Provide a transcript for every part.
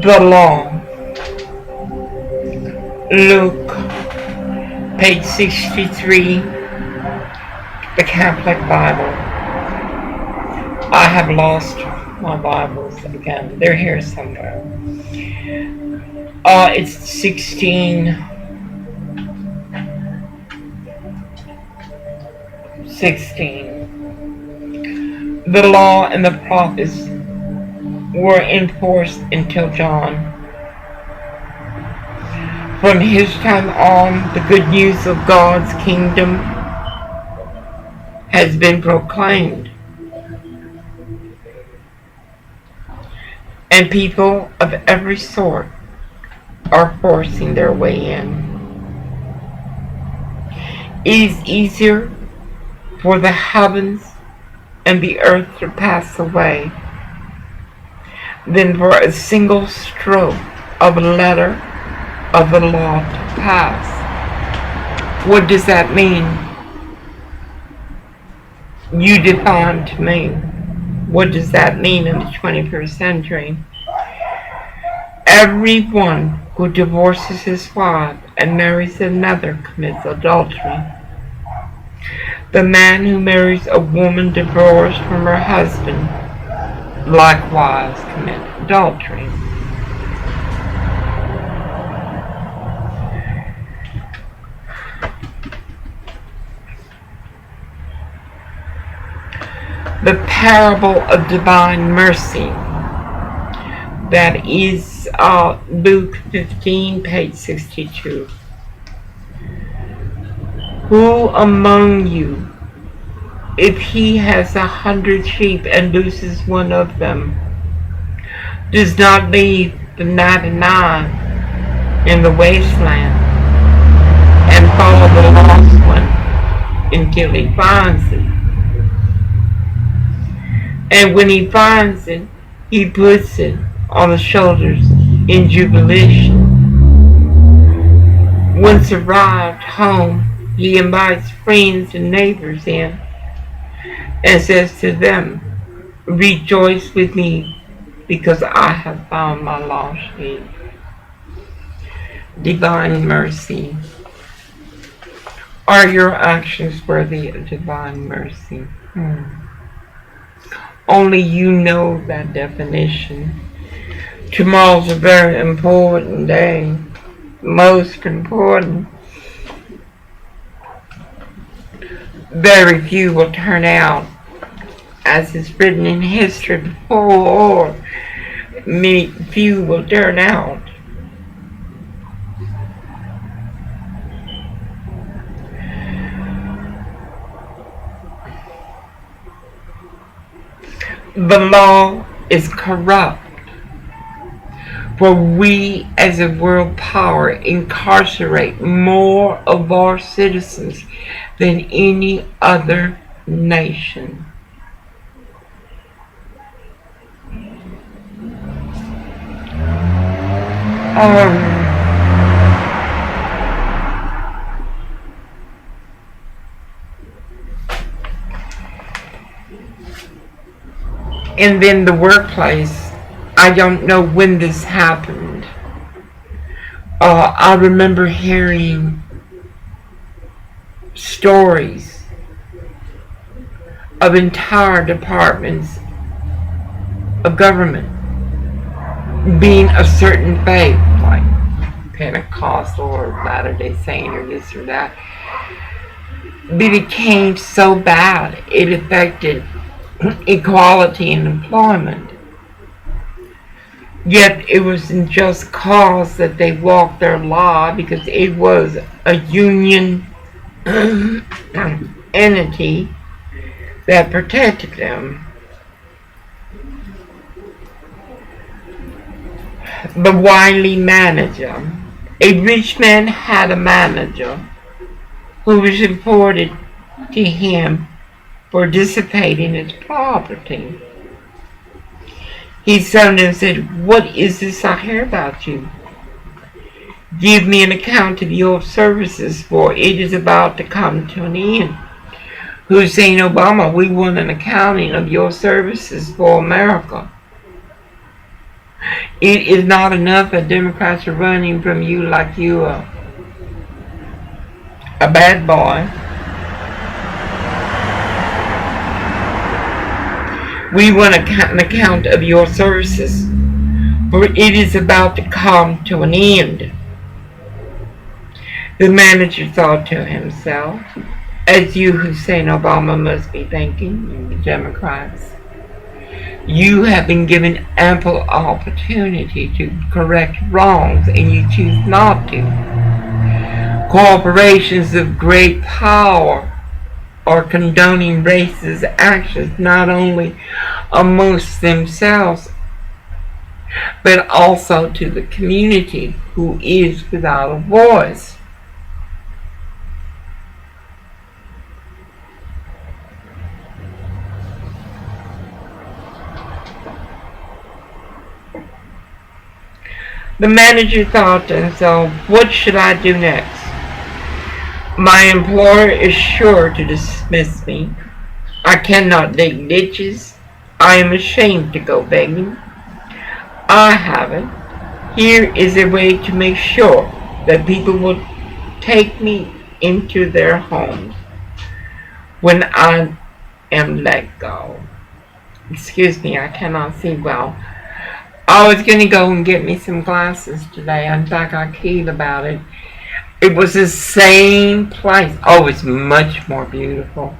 The law. Luke, page 63, the Catholic Bible. I have lost my Bibles again. They're here somewhere. It's 16. The law and the prophets were enforced until John. From his time on, the good news of God's kingdom has been proclaimed, and people of every sort are forcing their way in. It is easier for the heavens and the earth to pass away than for a single stroke of a letter of the law to pass. What does that mean? You define to me. What does that mean in the 21st century? Everyone who divorces his wife and marries another commits adultery. The man who marries a woman divorced from her husband likewise commits adultery. The parable of divine mercy, that is Luke 15, page 62. Who among you, if he has 100 sheep and loses one of them, does not leave the 99 in the wasteland and follow the lost one until he finds it? And when he finds it, he puts it on the shoulders in jubilation. Once arrived home, he invites friends and neighbors in and says to them, "Rejoice with me, because I have found my lost sheep." Divine mercy. Are your actions worthy of divine mercy? Only you know that definition. Tomorrow's a very important day. Most important. Very few will turn out, as is written in history before. Many few will turn out. The law is corrupt, for we as a world power incarcerate more of our citizens than any other nation. And then the workplace, I don't know when this happened. I remember hearing stories of entire departments of government being a certain faith, like Pentecostal or Latter-day Saint or this or that. It became so bad it affected equality in employment. Yet it was in just cause that they walked their law, because it was a union entity that protected them. the wily manager. A rich man had a manager who was reported to him for dissipating his property. He summoned him and said, "What is this I hear about you? Give me an account of your services, for it is about to come to an end." Hussein Obama, we want an accounting of your services for America. It is not enough that Democrats are running from you like you are a bad boy. We want an account of your services, for it is about to come to an end. The manager thought to himself, as you, Hussein Obama, must be thinking, the Democrats, you have been given ample opportunity to correct wrongs, and you choose not to. Corporations of great power are condoning racist actions not only amongst themselves, but also to the community who is without a voice. The manager thought to himself, what should I do next? My employer is sure to dismiss me. I cannot dig ditches. I am ashamed to go begging. I haven't. Here is a way to make sure that people will take me into their homes when I am let go. Excuse me, I cannot see well. I was going to go and get me some glasses today. In fact, I keyed about it. It was the same place. Oh, it's much more beautiful.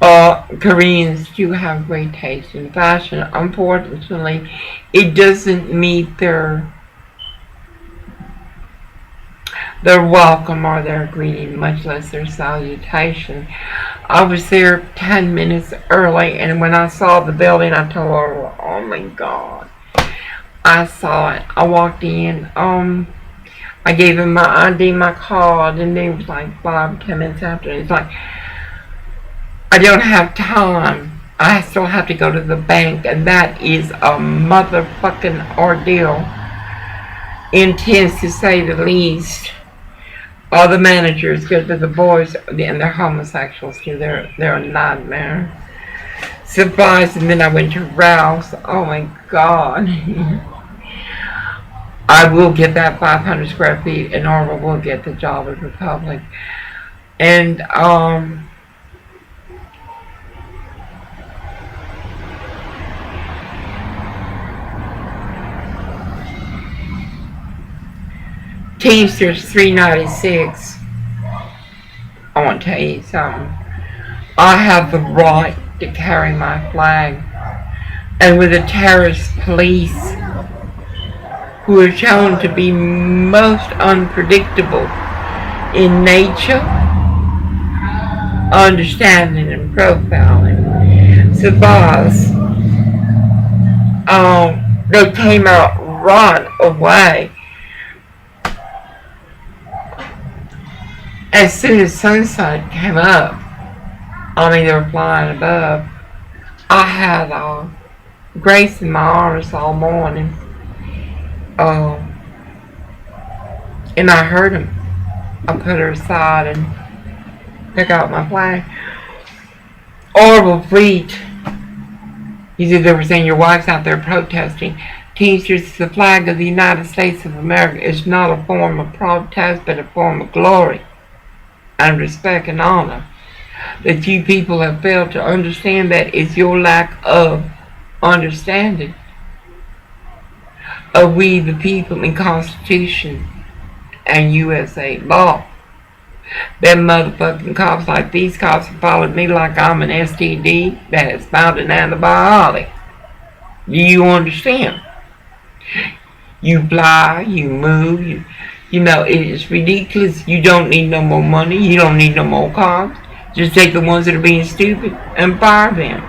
Koreans do have great taste in fashion. Unfortunately, it doesn't meet their welcome or their greeting, much less their salutation. I was there 10 minutes early, and when I saw the building, I told her, oh my God. I saw it. I walked in. I gave him my ID, my card, and they was like 5-10 minutes after. It's like, I don't have time. I still have to go to the bank, and that is a motherfucking ordeal. Intense, to say the least. All the managers go to the boys, and they're homosexuals too. They're a nightmare. Surprised, and then I went to Ralph's. Oh my God. I will get that 500 square feet, and Orville will get the job at Republic. And Teamsters 396. I want to tell you something. I have the right to carry my flag, and with the terrorist police, who are shown to be most unpredictable in nature, understanding, and profiling. Sabaz, they came out right away. As soon as sunset came up, they were flying above. I had Grace in my arms all morning. And I heard him. I put her aside and took out my flag. Orville Fleet, he said, they were saying your wife's out there protesting. Teamsters, the flag of the United States of America is not a form of protest, but a form of glory and respect and honor. That you people have failed to understand that is your lack of understanding of we the people in Constitution and USA law. Them motherfucking cops, like these cops, have followed me like I'm an STD that has found an antibiotic. Do you understand? You fly, you move, you know, it is ridiculous. You don't need no more money, you don't need no more cops. Just take the ones that are being stupid and fire them.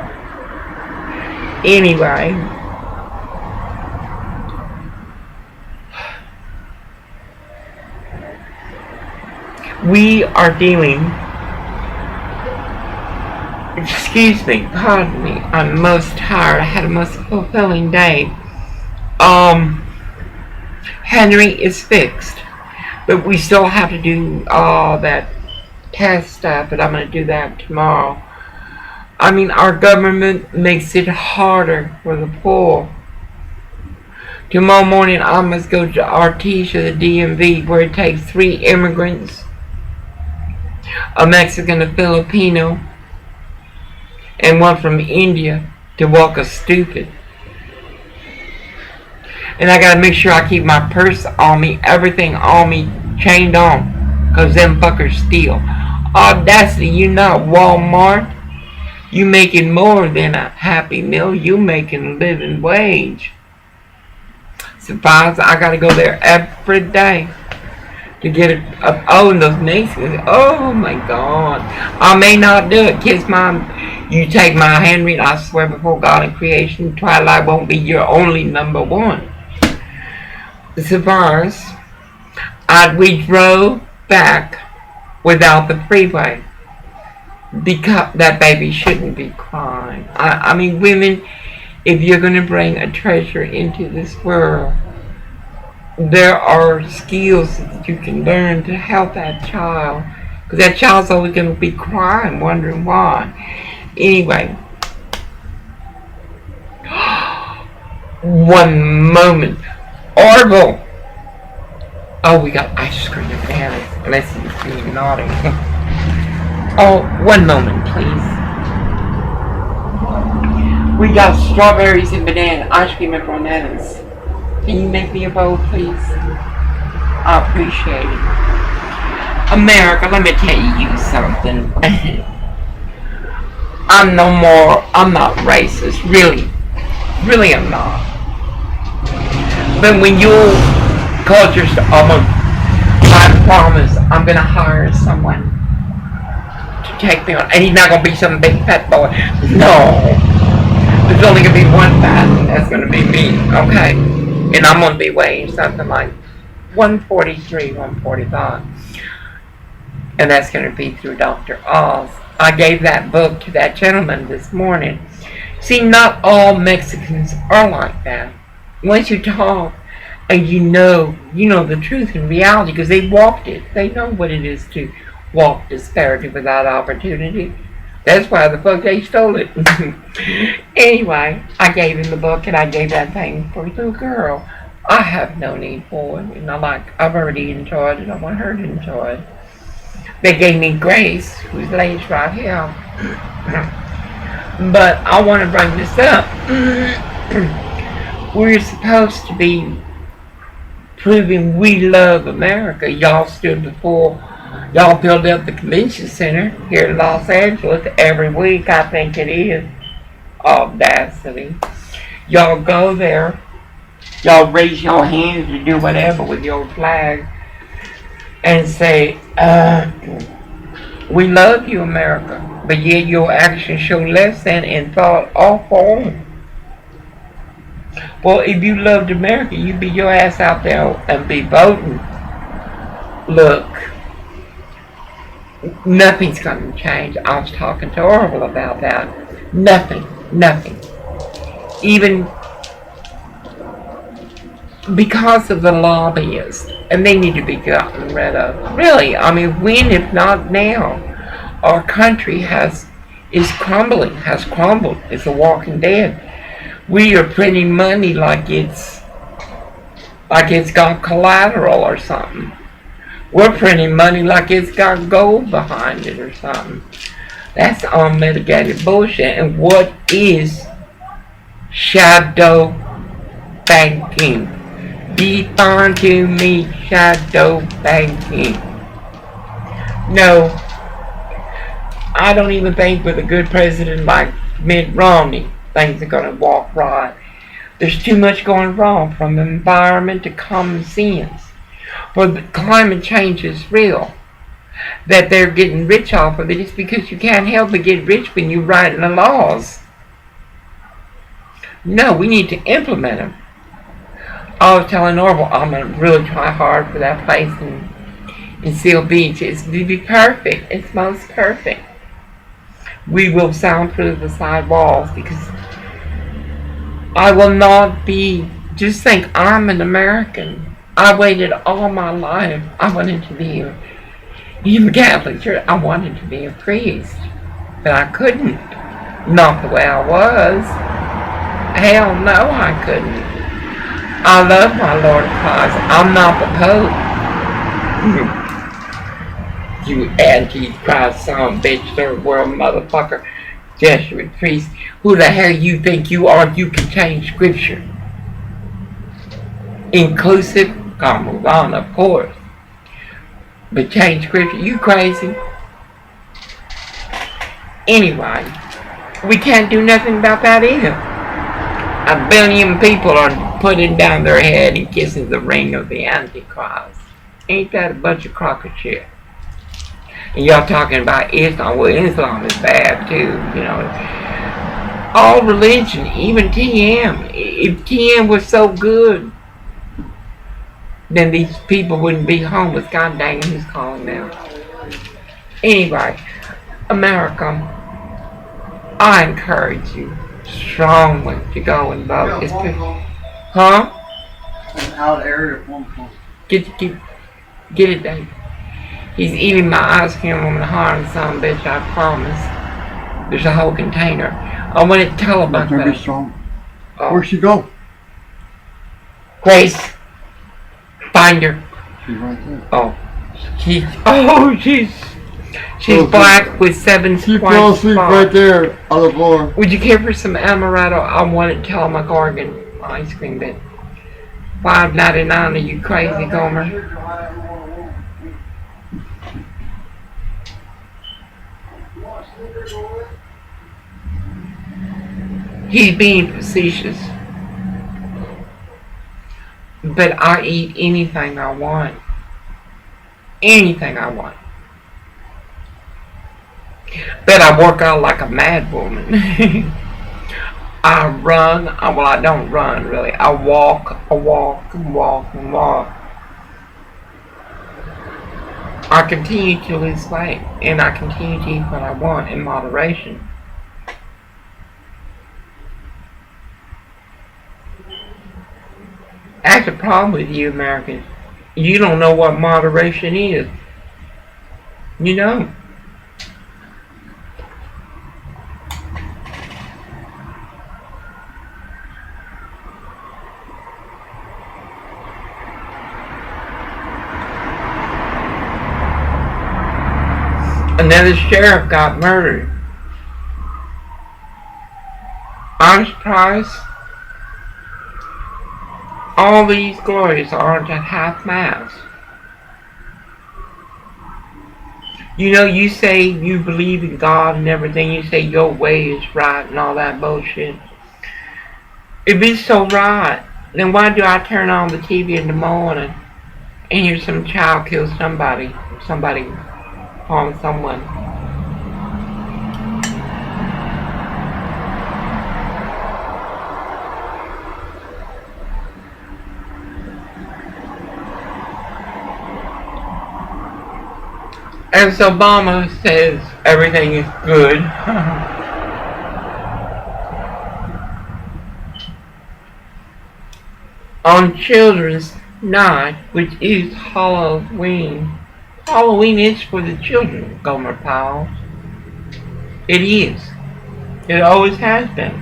Anyway, We are dealing, excuse me, pardon me, I'm most tired. I had a most fulfilling day. Henry is fixed, but we still have to do all that test stuff, but I'm going to do that tomorrow. I mean, our government makes it harder for the poor. Tomorrow morning, I must go to Artesia, the DMV, where it takes 3 immigrants, a Mexican, a Filipino, and one from India, to walk us stupid. And I gotta make sure I keep my purse on me, everything on me, chained on, cause them fuckers steal. Audacity, you not Walmart. You making more than a Happy Meal. You making living wage. Surprise! I gotta go there every day to get it. Oh, and those Mexicans. Oh my God! I may not do it. Kiss my. You take my hand, read. I swear before God and creation, Twilight won't be your only number one. Surprise! We drove back without the freeway. Because that baby shouldn't be crying. I mean, women, if you're going to bring a treasure into this world, there are skills that you can learn to help that child. Because that child's always going to be crying, wondering why. Anyway, one moment. Orville! Oh, we got ice cream and bananas. Unless he's being naughty. Oh, one moment, please. We got strawberries and banana ice cream and bananas. Can you make me a bowl, please? I appreciate it. America, let me tell you something. I'm not racist. Really I'm not. But when you culture's I promise I'm gonna hire someone take me on, and he's not gonna be some big fat boy. No, there's only gonna be one fat, and that's gonna be me. Okay, and I'm gonna be weighing something like 143, 145, and that's gonna be through Dr. Oz. I gave that book to that gentleman this morning. See, not all Mexicans are like that. Once you talk and you know the truth and reality, because they walked it. They know what it is to walk disparity without opportunity. That's why the fuck they stole it. Anyway, I gave him the book, and I gave that thing for a little girl. I have no need for it, and I've already enjoyed it. I want her to enjoy it. They gave me Grace, who's laid right here. But I want to bring this up. We're supposed to be proving we love America. Y'all stood before. Y'all build up the convention center here in Los Angeles every week, I think it is. Audacity. Y'all go there. Y'all raise your hands to do whatever with your flag and say, we love you, America. But yet your actions show less than in thought or form. Well, if you loved America, you'd be your ass out there and be voting. Look. Nothing's going to change. I was talking to Orville about that. Nothing. Even because of the lobbyists, and they need to be gotten rid of. Really, I mean, when if not now, our country is crumbling, has crumbled. It's a walking dead. We are printing money like it's got collateral or something. We're printing money like it's got gold behind it or something. That's unmitigated bullshit. And what is shadow banking? Define to me shadow banking. No, I don't even think with a good president like Mitt Romney, things are going to walk right. There's too much going wrong, from environment to common sense. Well, the climate change is real. That they're getting rich off of it is because you can't help but get rich when you write the laws. No, we need to implement them. I was telling Orville I'm going to really try hard for that place in Seal Beach. It's to be perfect. It's most perfect. We will soundproof the side walls because I will not be. Just think, I'm an American. I waited all my life. I wanted to be a Catholic church. I wanted to be a priest, but I couldn't. Not the way I was. Hell no, I couldn't. I love my Lord Christ. I'm not the Pope. You anti-Christ son bitch, third world motherfucker, Jesuit priest. Who the hell you think you are? You can change scripture. Inclusive, gonna move on, of course. But change scripture, you crazy? Anyway, we can't do nothing about that either. 1 billion people are putting down their head and kissing the ring of the Antichrist. Ain't that a bunch of crocker shit? And y'all talking about Islam. Well, Islam is bad too, you know. All religion, even TM. If TM was so good, then these people wouldn't be homeless. God dang it, who's calling now? Anyway, America, I encourage you strongly to go and vote. Huh? An out area phone call. Get it, Dave. He's eating my ice cream on the harm, son, bitch, I promise. There's a whole container. I want to tell about that. Be strong. Oh. Where'd she go? Grace. Find her. She's right there. Oh. She's black with 7 spots. She fell asleep right there on the floor. Would you care for some amaretto? I want to tell my Gargan ice cream bit. $5.99. Are you crazy, Gomer? He's being facetious. But I eat anything I want. Anything I want. But I work out like a mad woman. I run. Well, I don't run really. I walk. I continue to lose weight, and I continue to eat what I want in moderation. That's the problem with you Americans. You don't know what moderation is. You know. Another sheriff got murdered. I'm surprised all these glories aren't at half mast. You know, you say you believe in God and everything. You say your way is right and all that bullshit. If it's so right, then why do I turn on the TV in the morning and hear some child kill somebody harm someone? As Obama says, everything is good. On Children's Night, which is Halloween. Halloween is for the children, Gomer Powell. It is. It always has been.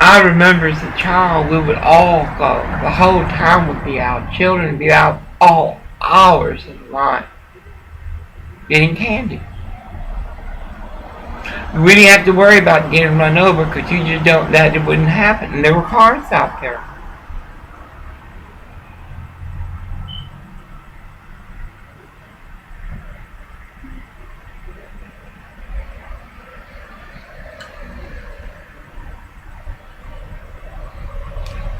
I remember as a child, we would all go. The whole town would be out. Children would be out all hours of the night getting candy. You really have to worry about getting run over because you just don't, that it wouldn't happen. And there were cars out there.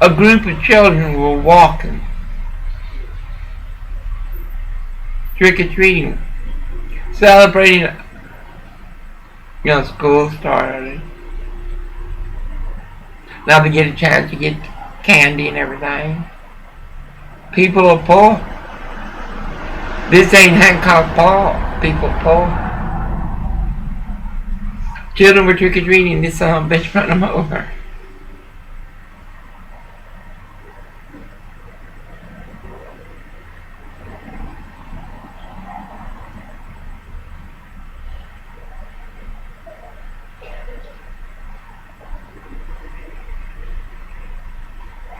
A group of children were walking, trick-or-treating, celebrating. You know, school started. Now they get a chance to get candy and everything. People are poor. This ain't Hancock Park. People are poor. Children were trick-or-treating. This bitch run them over.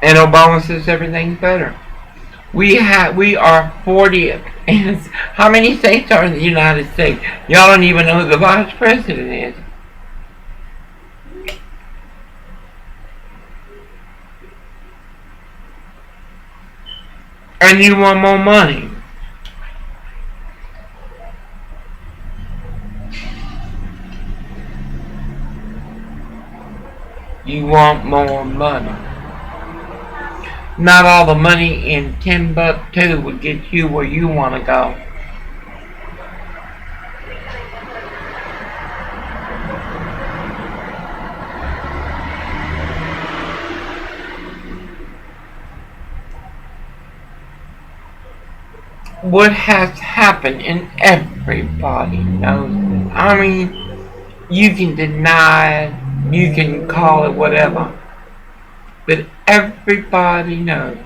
And Obama says everything's better. We are 40th. And how many states are in the United States? Y'all don't even know who the vice president is. And you want more money. You want more money. Not all the money in Timbuktu would get you where you want to go. What has happened, and everybody knows it. I mean, you can deny it, you can call it whatever, but everybody knows.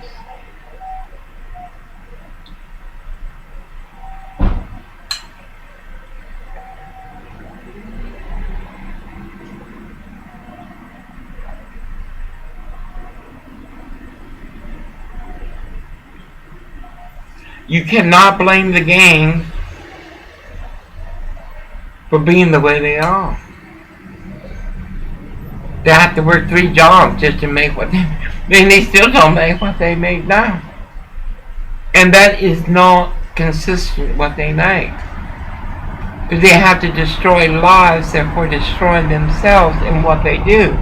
You cannot blame the gang for being the way they are. They have to work 3 jobs just to make what they still don't make what they make now. And that is not consistent what they make. Because they have to destroy lives, therefore destroying themselves in what they do.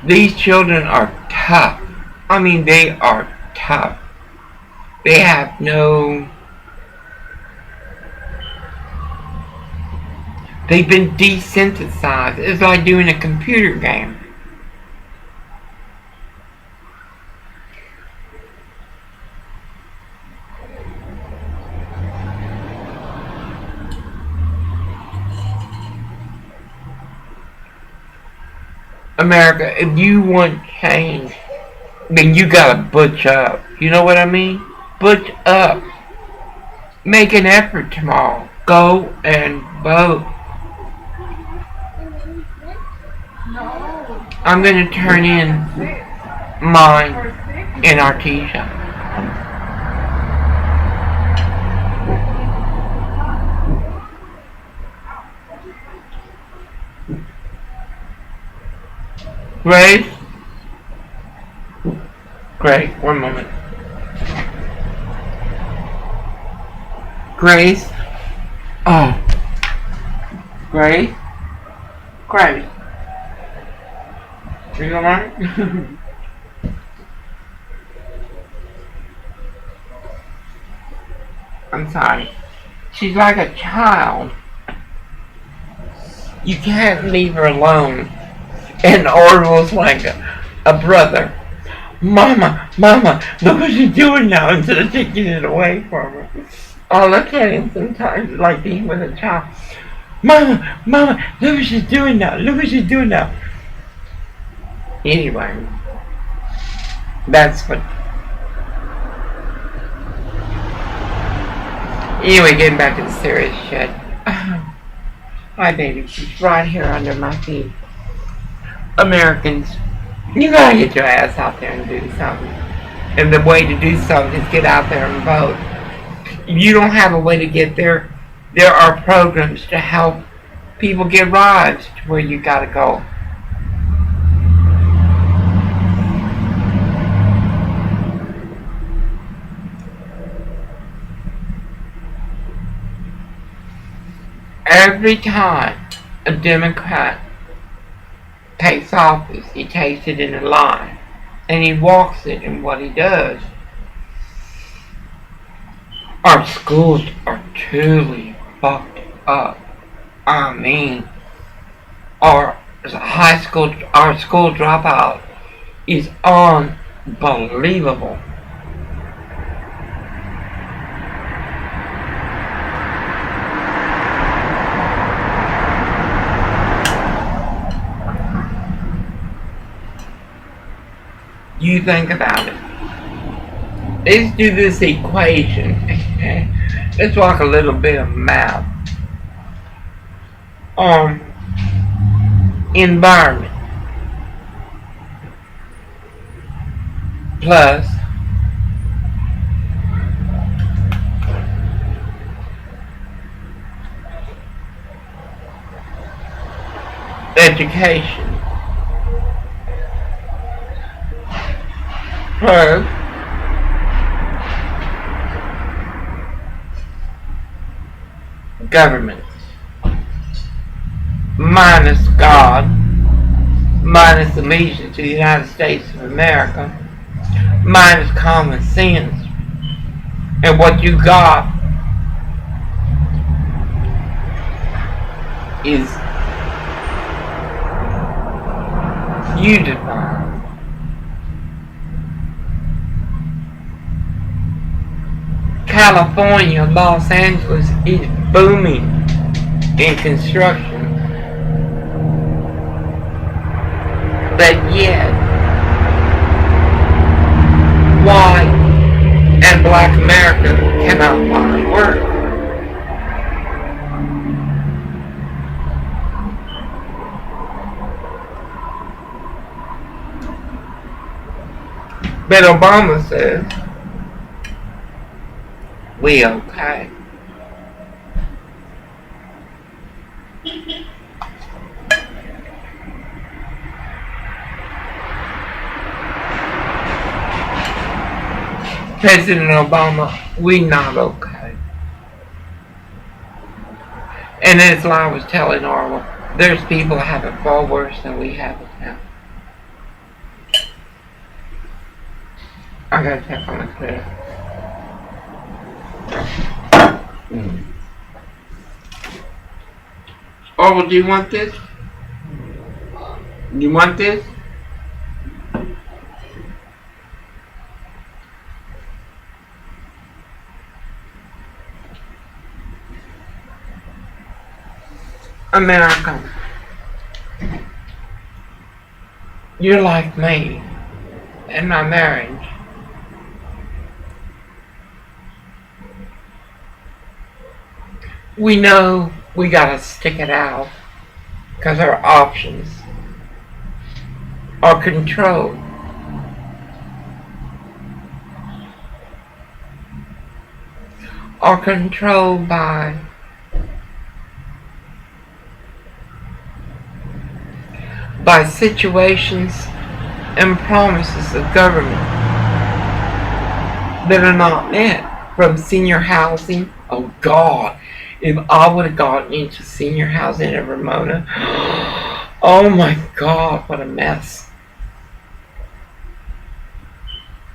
These children are tough. I mean, they are tough. They have no... They've been desensitized. It's like doing a computer game. America, if you want change, then you gotta butch up. You know what I mean? Butch up. Make an effort tomorrow. Go and vote. I'm gonna turn in mine in Artesia. Grace? Great, one moment. Grace? Oh. Grace? Grace? Are you alright? I'm sorry. She's like a child. You can't leave her alone. And Orville's like a brother. Mama, Mama, look what she's doing now, instead of taking it away from her. I look at him sometimes like being with a child. Mama, Mama, look what she's doing now. Look what she's doing now. Anyway, that's what... Anyway, getting back to the serious shit. Hi, baby. She's right here under my feet. Americans, you gotta get your ass out there and do something. And the way to do something is get out there and vote. If you don't have a way to get there, there are programs to help people get rides to where you gotta go. Every time a Democrat takes office, he takes it in a lie. and he walks it in what he does. Our schools are truly fucked up. I mean, our school dropout is unbelievable. You think about it. Let's do this equation. Let's walk a little bit of math. Environment plus education plus government minus God minus allegiance to the United States of America minus common sense, and what you got is you define. California, Los Angeles is booming in construction, but yet white and black America cannot find work. But Obama says we okay. President Obama, we not okay. And as I was telling Orwell, there's people have it far worse than we have it now. I gotta check on the clear. Orwell, do you want this? You want this? America, you're like me in my marriage. We know we gotta stick it out because our options are controlled. Are controlled by situations and promises of government that are not met, from senior housing. Oh God, if I would have gotten into senior housing in Ramona, oh my God, what a mess.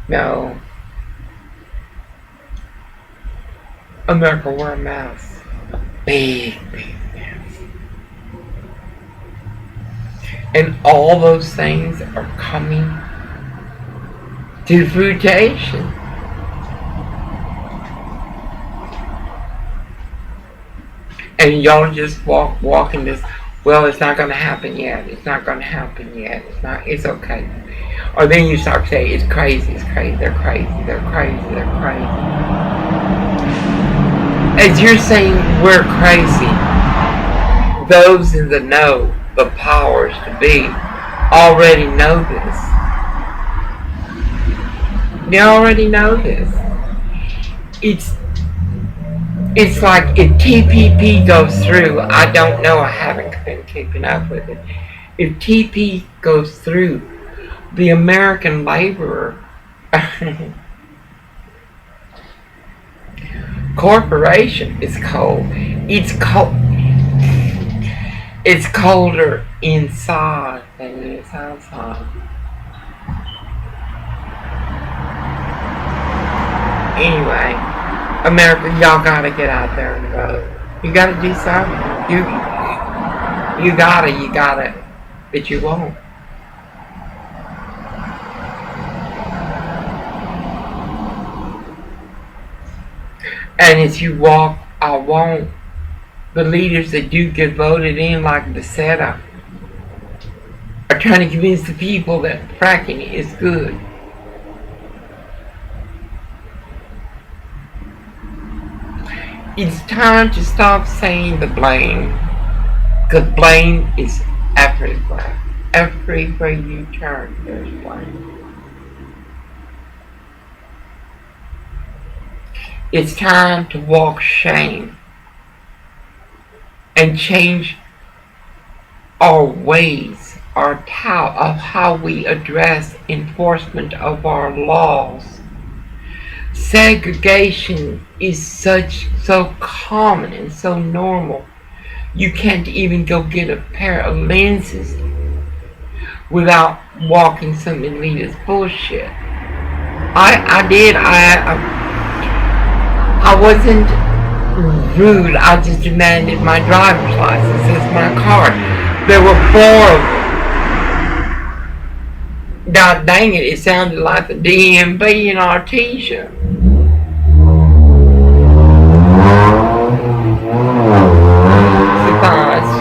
No, America, we're a mess. Big mess. And all those things are coming to fruition. And y'all just walking this, well, it's not going to happen yet. It's not going to happen yet. It's okay. Or then you start saying, it's crazy, they're crazy. As you're saying, we're crazy, those in the know, the powers to be, already know this. They already know this. It's like if TPP goes through, I don't know, I haven't been keeping up with it. If TP goes through, the American laborer corporation is cold. It's colder inside than it is outside. Anyway, America, y'all gotta get out there and vote. You gotta do something. You gotta. But you won't. And if you walk, I won't. The leaders that do get voted in, like the setup, are trying to convince the people that fracking is good. It's time to stop saying the blame, because blame is everywhere. Everywhere you turn, there's blame. It's time to walk shame and change our ways, of how we address enforcement of our laws. Segregation is so common and so normal. You can't even go get a pair of lenses without walking some elitist bullshit. I wasn't rude. I just demanded my driver's license as my card. There were 4 of them. God dang it, it sounded like the DMV in Artesia. Surprise.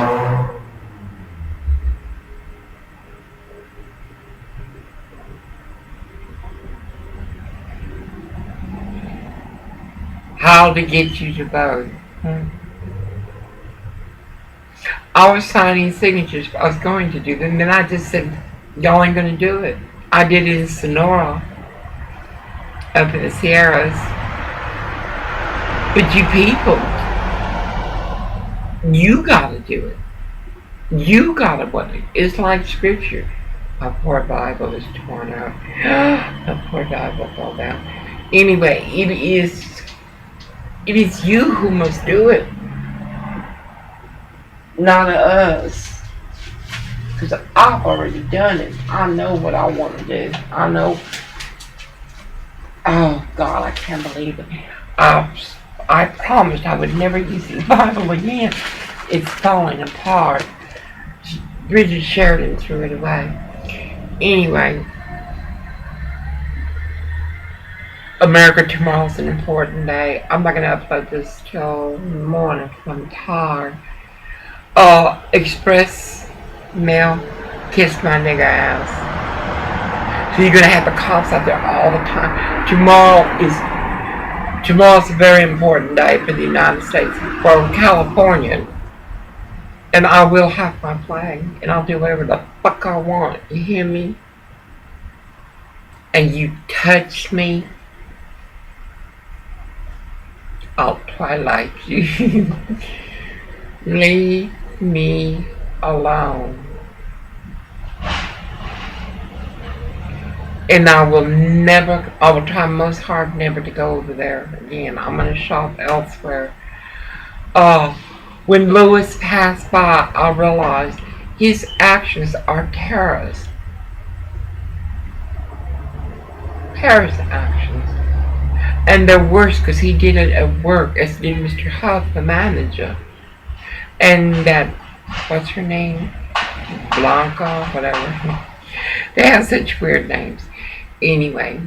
How to get you to vote. I was signing signatures. I was going to do them, and then I just said, y'all ain't going to do it. I did it in Sonora, up in the Sierras. But you people, you got to do it. You got to want it. It's like scripture. My poor Bible is torn out. My poor Bible fell down. Anyway, it is you who must do it. Not us. Because I've already done it. I know what I want to do. I know. Oh, God, I can't believe it. I promised I would never use the Bible again. It's falling apart. Bridget Sheridan threw it away. Anyway. America, tomorrow's an important day. I'm not going to upload this till morning because I'm tired. Express mail, kiss my nigga ass. So you're going to have the cops out there all the time. Tomorrow's a very important day for the United States, for California. And I will have my flag, and I'll do whatever the fuck I want. You hear me? And you touch me, I'll twilight you. Leave me alone. And I will try most hard never to go over there again. I'm going to shop elsewhere. When Lewis passed by, I realized his actions are terrorist. Terrorist actions. And they're worse because he did it at work, as did Mr. Huff, the manager. And that, what's her name? Blanca, whatever. They have such weird names. Anyway.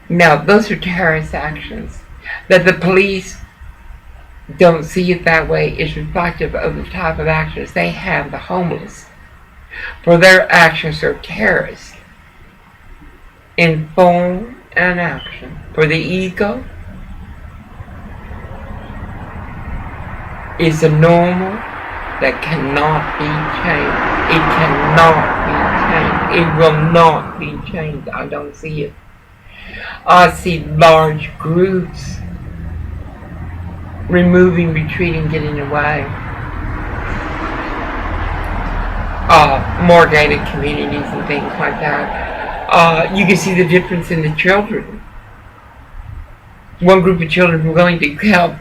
Now, those are terrorist actions. That the police don't see it that way is reflective of the type of actions they have the homeless. For their actions are terrorist in form and action. For the ego is a normal that cannot be changed. It cannot be changed. It will not be changed. I don't see it. I see large groups removing, retreating, getting away. More gated communities and things like that. You can see the difference in the children. One group of children were willing to help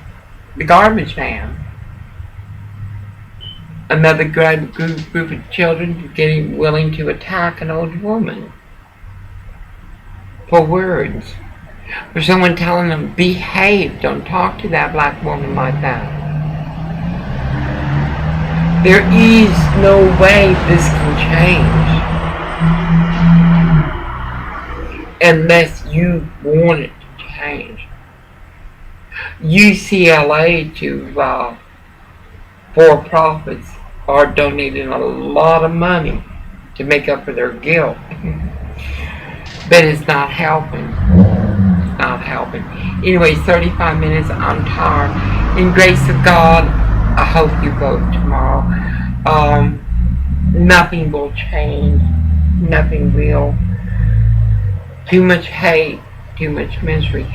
the garbage man. Another group of children getting willing to attack an old woman for words. For someone telling them, behave, don't talk to that black woman like that. There is no way this can change unless you want it to change. UCLA to for-profits are donating a lot of money to make up for their guilt. But it's not helping. It's not helping. Anyway, 35 minutes. I'm tired. In grace of God, I hope you vote tomorrow. Nothing will change. Nothing will. Too much hate. Too much misery.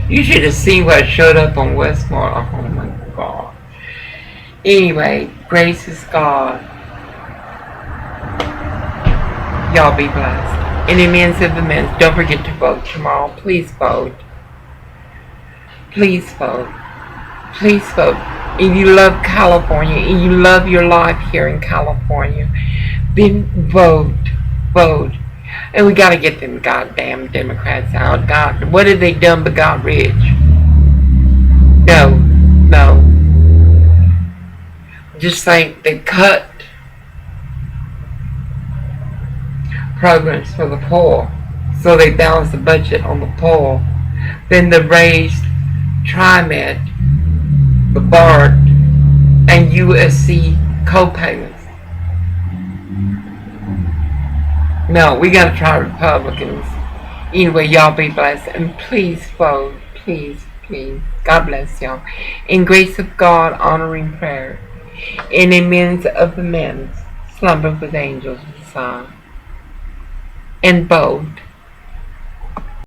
You should have seen what showed up on Westmore. Oh my God. Anyway, grace is God. Y'all be blessed. And amens of amens. Don't forget to vote tomorrow. Please vote. Please vote. Please vote. If you love California and you love your life here in California, then vote. Vote. And we gotta get them goddamn Democrats out. God, what have they done but got rich? No. No. Just like they cut programs for the poor, so they balance the budget on the poor. Then they raised TriMed, the BART, and USC co-payments. No, we gotta try Republicans. Anyway, y'all be blessed, and please vote. Please, please. God bless y'all. In grace of God, honoring prayer. In amens of amens, slumber with angels beside. And vote.